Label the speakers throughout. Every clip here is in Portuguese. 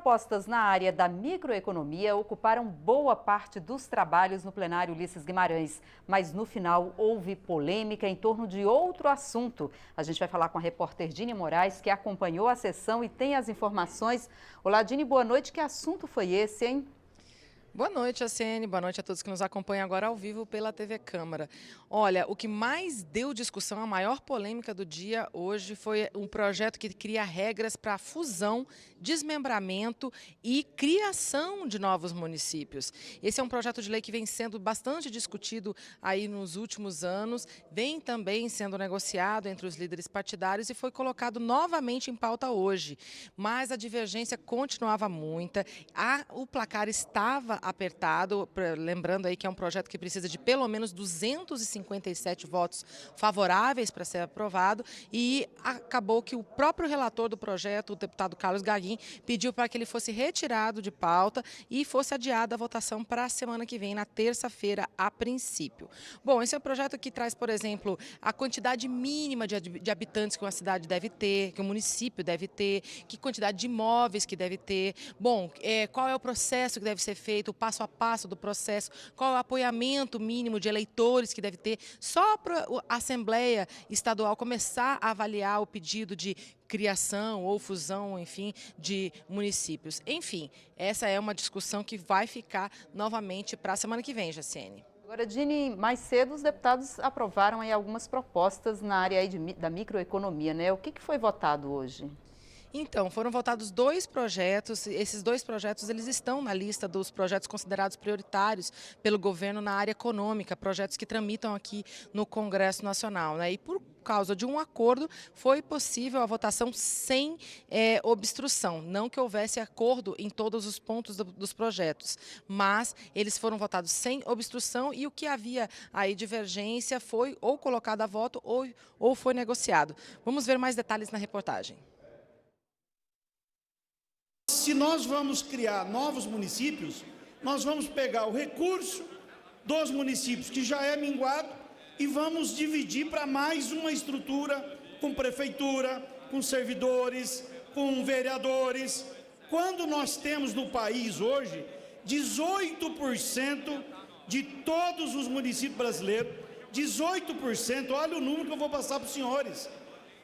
Speaker 1: propostas na área da microeconomia ocuparam boa parte dos trabalhos no plenário Ulisses Guimarães, mas no final houve polêmica em torno de outro assunto. A gente vai falar com a repórter Dini Moraes, que acompanhou a sessão e tem as informações. Olá, Dini, boa noite. Que assunto foi esse, hein?
Speaker 2: Boa noite, ACN. Boa noite a todos que nos acompanham agora ao vivo pela TV Câmara. Olha, o que mais deu discussão, a maior polêmica do dia hoje foi um projeto que cria regras para fusão, desmembramento e criação de novos municípios. Esse é um projeto de lei que vem sendo bastante discutido aí nos últimos anos, vem também sendo negociado entre os líderes partidários e foi colocado novamente em pauta hoje. Mas a divergência continuava muita, o placar estava apertado, lembrando aí que é um projeto que precisa de pelo menos 257 votos favoráveis para ser aprovado e acabou que o próprio relator do projeto, o deputado Carlos Gaguin, pediu para que ele fosse retirado de pauta e fosse adiada a votação para a semana que vem, na terça-feira, a princípio. Bom, esse é um projeto que traz, por exemplo, a quantidade mínima de habitantes que uma cidade deve ter, que um município deve ter, que quantidade de imóveis que deve ter, bom, qual é o processo que deve ser feito, o passo a passo do processo, qual é o apoiamento mínimo de eleitores que deve ter, só para a Assembleia Estadual começar a avaliar o pedido de criação ou fusão, enfim, de municípios. Enfim, essa é uma discussão que vai ficar novamente para a semana que vem, Jaciene.
Speaker 1: Agora, Dini, mais cedo os deputados aprovaram aí algumas propostas na área aí da microeconomia, né? O que foi votado hoje?
Speaker 2: Então, foram votados dois projetos, esses dois projetos eles estão na lista dos projetos considerados prioritários pelo governo na área econômica, projetos que tramitam aqui no Congresso Nacional, né? E por causa de um acordo, foi possível a votação sem obstrução. Não que houvesse acordo em todos os pontos dos projetos, mas eles foram votados sem obstrução e o que havia aí divergência foi ou colocado a voto ou foi negociado. Vamos ver mais detalhes na reportagem.
Speaker 3: Se nós vamos criar novos municípios, nós vamos pegar o recurso dos municípios que já é minguado e vamos dividir para mais uma estrutura com prefeitura, com servidores, com vereadores. Quando nós temos no país hoje 18% de todos os municípios brasileiros, 18%, olha o número que eu vou passar para os senhores,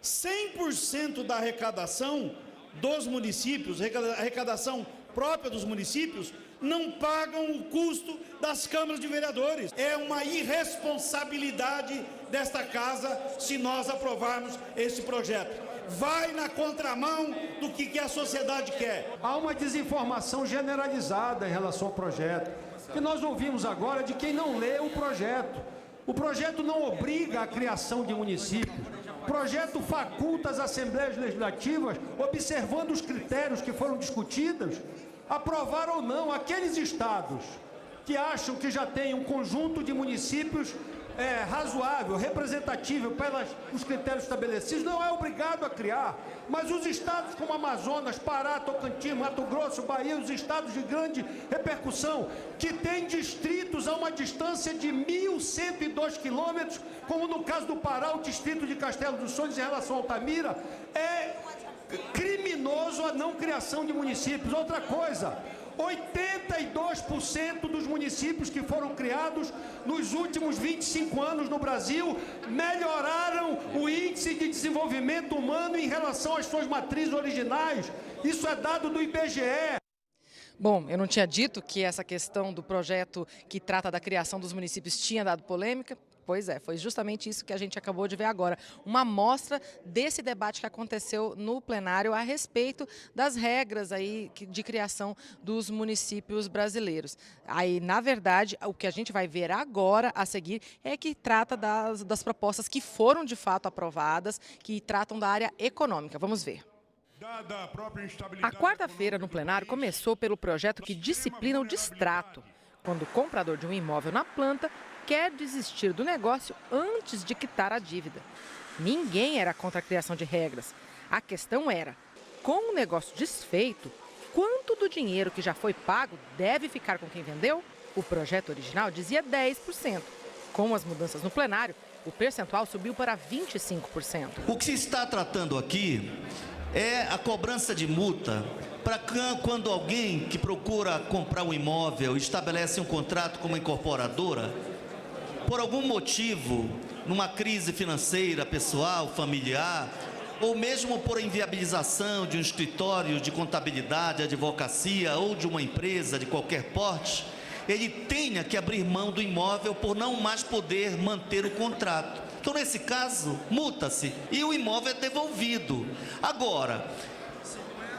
Speaker 3: 100% da arrecadação dos municípios, arrecadação própria dos municípios, não pagam o custo das câmaras de vereadores. É uma irresponsabilidade desta casa se nós aprovarmos esse projeto. Vai na contramão do que a sociedade quer.
Speaker 4: Há uma desinformação generalizada em relação ao projeto, que nós ouvimos agora de quem não lê o projeto. O projeto não obriga a criação de municípios. O projeto faculta as Assembleias Legislativas, observando os critérios que foram discutidos, aprovar ou não aqueles estados que acham que já tem um conjunto de municípios razoável, representativo pelos critérios estabelecidos, não é obrigado a criar. Mas os estados como Amazonas, Pará, Tocantins, Mato Grosso, Bahia, os estados de grande repercussão, que têm distritos a uma distância de 1.102 quilômetros, como no caso do Pará, o distrito de Castelo dos Sonhos em relação a Altamira, é criminoso a não criação de municípios. Outra coisa, 82% dos municípios que foram criados nos últimos 25 anos no Brasil melhoraram o índice de desenvolvimento humano em relação às suas matrizes originais. Isso é dado do IBGE.
Speaker 2: Bom, eu não tinha dito que essa questão do projeto que trata da criação dos municípios tinha dado polêmica? Pois é, foi justamente isso que a gente acabou de ver agora. Uma amostra desse debate que aconteceu no plenário a respeito das regras aí de criação dos municípios brasileiros. Aí, na verdade, o que a gente vai ver agora a seguir é que trata das propostas que foram de fato aprovadas, que tratam da área econômica. Vamos ver. A quarta-feira no plenário começou pelo projeto que disciplina o distrato, quando o comprador de um imóvel na planta quer desistir do negócio antes de quitar a dívida. Ninguém era contra a criação de regras. A questão era, com o negócio desfeito, quanto do dinheiro que já foi pago deve ficar com quem vendeu? O projeto original dizia 10%. Com as mudanças no plenário, o percentual subiu para 25%.
Speaker 5: O que se está tratando aqui é a cobrança de multa para quando alguém que procura comprar um imóvel estabelece um contrato com uma incorporadora, por algum motivo, numa crise financeira, pessoal, familiar, ou mesmo por inviabilização de um escritório de contabilidade, advocacia ou de uma empresa de qualquer porte, ele tenha que abrir mão do imóvel por não mais poder manter o contrato. Então, nesse caso, multa-se e o imóvel é devolvido. Agora,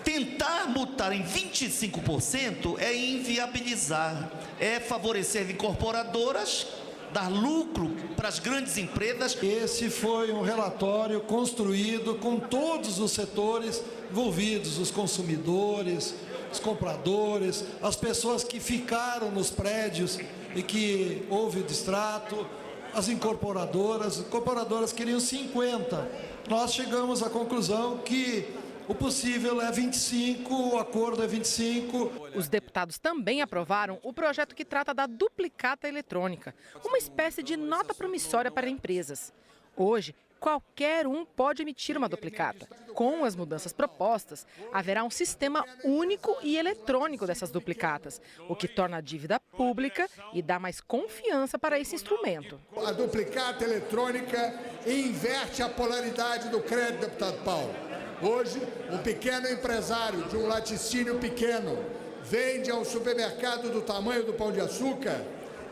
Speaker 5: tentar multar em 25% é inviabilizar, é favorecer incorporadoras, dar lucro para as grandes empresas.
Speaker 6: Esse foi um relatório construído com todos os setores envolvidos, os consumidores, os compradores, as pessoas que ficaram nos prédios e que houve o distrato, as incorporadoras queriam 50. Nós chegamos à conclusão que o possível é 25, o acordo é 25.
Speaker 2: Os deputados também aprovaram o projeto que trata da duplicata eletrônica, uma espécie de nota promissória para empresas. Hoje, qualquer um pode emitir uma duplicata. Com as mudanças propostas, haverá um sistema único e eletrônico dessas duplicatas, o que torna a dívida pública e dá mais confiança para esse instrumento.
Speaker 7: A duplicata eletrônica inverte a polaridade do crédito, deputado Paulo. Hoje, um pequeno empresário de um laticínio pequeno vende a um supermercado do tamanho do Pão de Açúcar,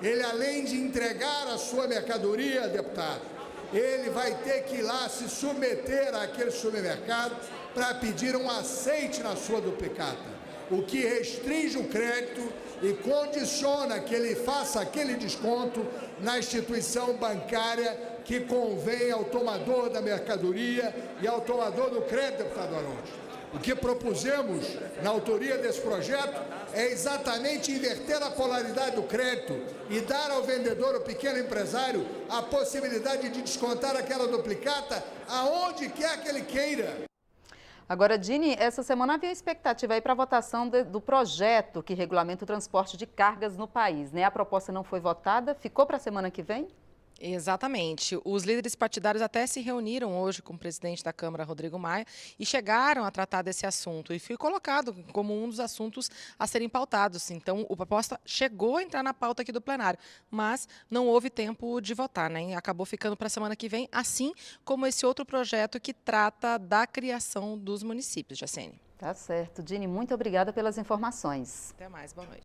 Speaker 7: ele, além de entregar a sua mercadoria, deputado, ele vai ter que ir lá se submeter àquele supermercado para pedir um aceite na sua duplicata, o que restringe o crédito e condiciona que ele faça aquele desconto na instituição bancária que convém ao tomador da mercadoria e ao tomador do crédito, deputado Arontes. O que propusemos na autoria desse projeto é exatamente inverter a polaridade do crédito e dar ao vendedor, ao pequeno empresário, a possibilidade de descontar aquela duplicata aonde quer que ele queira.
Speaker 1: Agora, Dini, essa semana havia expectativa aí para a votação do projeto que regulamenta o transporte de cargas no país, né? A proposta não foi votada, ficou para a semana que vem?
Speaker 2: Exatamente. Os líderes partidários até se reuniram hoje com o presidente da Câmara, Rodrigo Maia, e chegaram a tratar desse assunto. E foi colocado como um dos assuntos a serem pautados. Então, a proposta chegou a entrar na pauta aqui do plenário, mas não houve tempo de votar, né? Acabou ficando para a semana que vem, assim como esse outro projeto que trata da criação dos municípios, Jacene.
Speaker 1: Tá certo. Dini, muito obrigada pelas informações.
Speaker 2: Até mais, boa noite.